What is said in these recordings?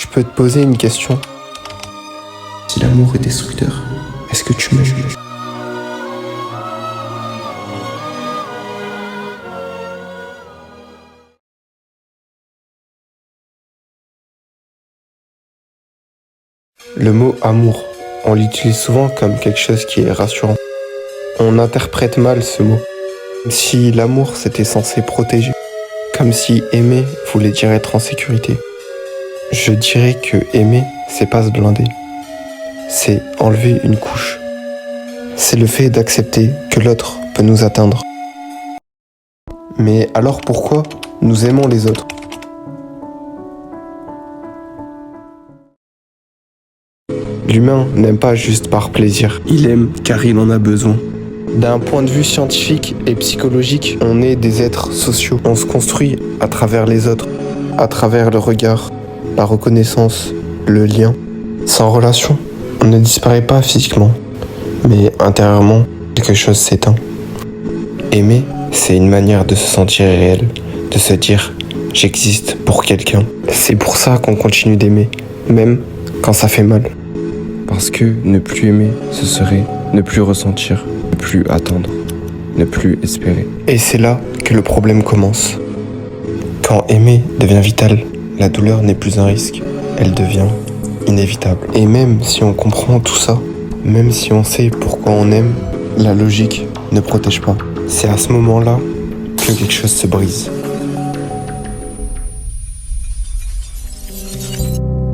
Je peux te poser une question. Si l'amour est destructeur, est-ce que tu m'aimes? Le mot amour, on l'utilise souvent comme quelque chose qui est rassurant. On interprète mal ce mot, comme si l'amour c'était censé protéger, comme si aimer voulait dire être en sécurité. Je dirais que aimer, c'est pas se blinder, c'est enlever une couche. C'est le fait d'accepter que l'autre peut nous atteindre. Mais alors pourquoi nous aimons les autres? L'humain n'aime pas juste par plaisir, il aime car il en a besoin. D'un point de vue scientifique et psychologique, on est des êtres sociaux. On se construit à travers les autres, à travers le regard, la reconnaissance, le lien. Sans relation, on ne disparaît pas physiquement, mais intérieurement, quelque chose s'éteint. Aimer, c'est une manière de se sentir réel, de se dire « j'existe pour quelqu'un ». C'est pour ça qu'on continue d'aimer, même quand ça fait mal. Parce que ne plus aimer, ce serait ne plus ressentir, ne plus attendre, ne plus espérer. Et c'est là que le problème commence. Quand aimer devient vital, la douleur n'est plus un risque, elle devient inévitable. Et même si on comprend tout ça, même si on sait pourquoi on aime, la logique ne protège pas. C'est à ce moment-là que quelque chose se brise.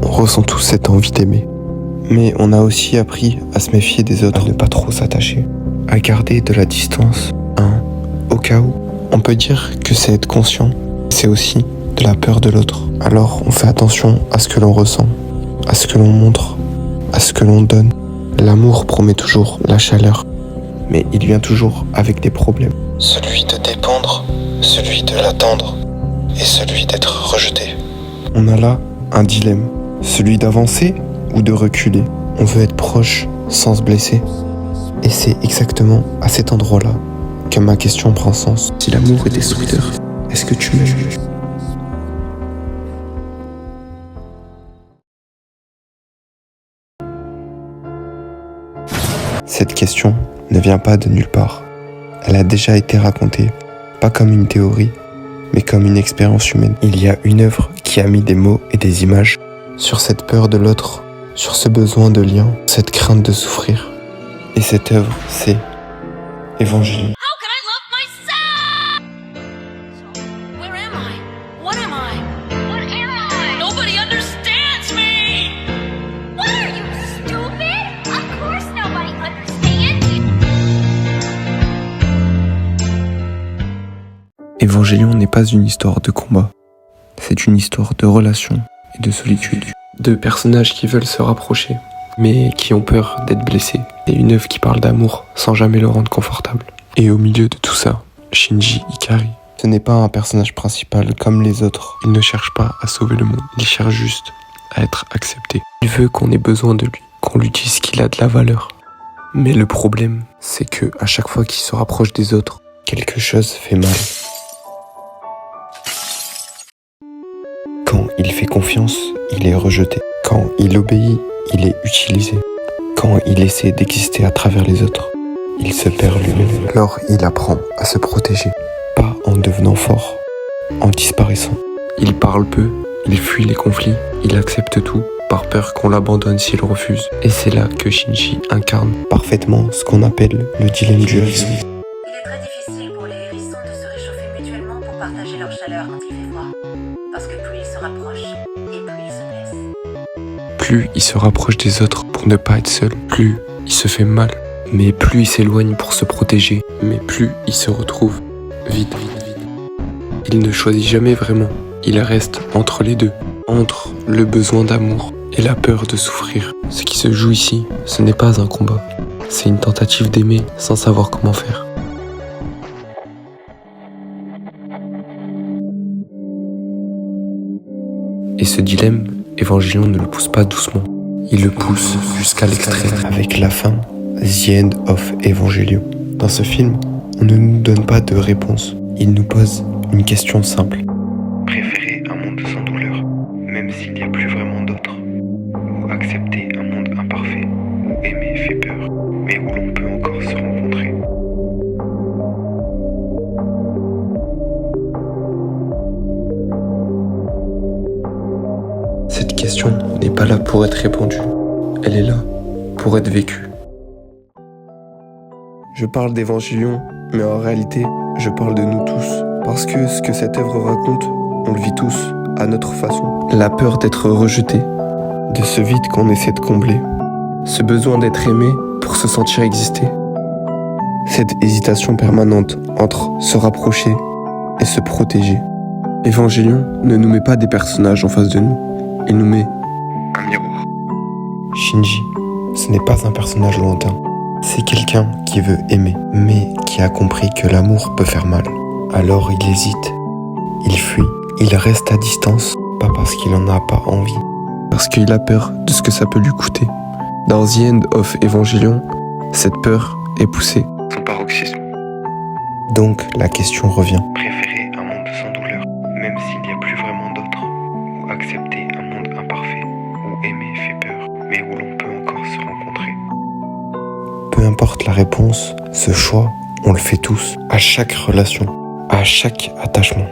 On ressent tous cette envie d'aimer. Mais on a aussi appris à se méfier des autres, à ne pas trop s'attacher, à garder de la distance, au cas où. On peut dire que c'est être conscient, c'est aussi de la peur de l'autre. Alors on fait attention à ce que l'on ressent, à ce que l'on montre, à ce que l'on donne. L'amour promet toujours la chaleur, mais il vient toujours avec des problèmes. Celui de dépendre, celui de l'attendre, et celui d'être rejeté. On a là un dilemme, celui d'avancer ou de reculer. On veut être proche sans se blesser. Et c'est exactement à cet endroit-là que ma question prend sens. Si l'amour est destructeur, est-ce que tu m'aimes? Cette question ne vient pas de nulle part. Elle a déjà été racontée, pas comme une théorie, mais comme une expérience humaine. Il y a une œuvre qui a mis des mots et des images sur cette peur de l'autre, sur ce besoin de lien, cette crainte de souffrir. Et cette œuvre, c'est Évangélion. Évangélion n'est pas une histoire de combat, c'est une histoire de relation et de solitude. Deux personnages qui veulent se rapprocher, mais qui ont peur d'être blessés. Et une œuvre qui parle d'amour sans jamais le rendre confortable. Et au milieu de tout ça, Shinji Ikari. Ce n'est pas un personnage principal comme les autres. Il ne cherche pas à sauver le monde, il cherche juste à être accepté. Il veut qu'on ait besoin de lui, qu'on lui dise qu'il a de la valeur. Mais le problème, c'est que à chaque fois qu'il se rapproche des autres, quelque chose fait mal. Quand il fait confiance, il est rejeté. Quand il obéit, il est utilisé. Quand il essaie d'exister à travers les autres, il se perd lui-même. Alors il apprend à se protéger. Pas en devenant fort, en disparaissant. Il parle peu, il fuit les conflits, il accepte tout par peur qu'on l'abandonne s'il refuse. Et c'est là que Shinji incarne parfaitement ce qu'on appelle le dilemme du hérisson. Il est très difficile pour les hérissons de se réchauffer mutuellement pour partager leur chaleur quand il fait froid. Parce que plus ils se rapprochent, et plus ils se blessent. Plus il se rapproche des autres pour ne pas être seul, plus il se fait mal. Mais plus il s'éloigne pour se protéger, mais plus il se retrouve vide. Il ne choisit jamais vraiment, il reste entre les deux, entre le besoin d'amour et la peur de souffrir. Ce qui se joue ici, ce n'est pas un combat, c'est une tentative d'aimer sans savoir comment faire. Et ce dilemme, Évangélion ne le pousse pas doucement. Il le pousse jusqu'à l'extrême avec la fin, The End of Évangélion. Dans ce film, on ne nous donne pas de réponse. Il nous pose une question simple. Préférez un monde sans douleur, même s'il n'y a plus vraiment d'autre. accepter un monde imparfait, où aimer fait peur, mais où l'on peut encore se rencontrer. Cette question n'est pas là pour être répondue, elle est là pour être vécue. Je parle d'Évangélion, mais en réalité, je parle de nous tous. Parce que ce que cette œuvre raconte, on le vit tous, à notre façon. La peur d'être rejeté, de ce vide qu'on essaie de combler, ce besoin d'être aimé pour se sentir exister. Cette hésitation permanente entre se rapprocher et se protéger. Évangélion ne nous met pas des personnages en face de nous, il nous met un miroir. Shinji, ce n'est pas un personnage lointain. C'est quelqu'un qui veut aimer, mais qui a compris que l'amour peut faire mal. Alors il hésite, il fuit, il reste à distance, pas parce qu'il en a pas envie, parce qu'il a peur de ce que ça peut lui coûter. Dans The End of Evangelion, cette peur est poussée. Son paroxysme. Donc la question revient. Préférer un monde sans douleur, même s'il n'y a plus vraiment d'autre, ou accepter un monde imparfait, où aimer fait peur, mais où l'on peut encore se rencontrer. Peu importe la réponse, ce choix, on le fait tous, à chaque relation, à chaque attachement.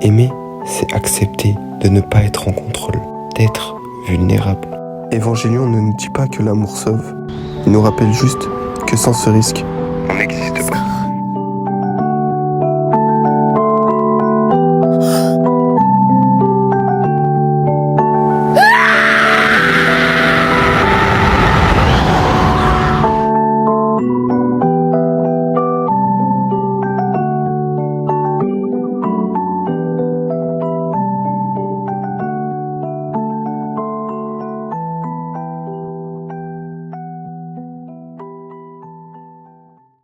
Aimer, c'est accepter de ne pas être en contrôle, d'être vulnérable. Évangélion ne nous dit pas que l'amour sauve, il nous rappelle juste que sans ce risque, on n'existe pas.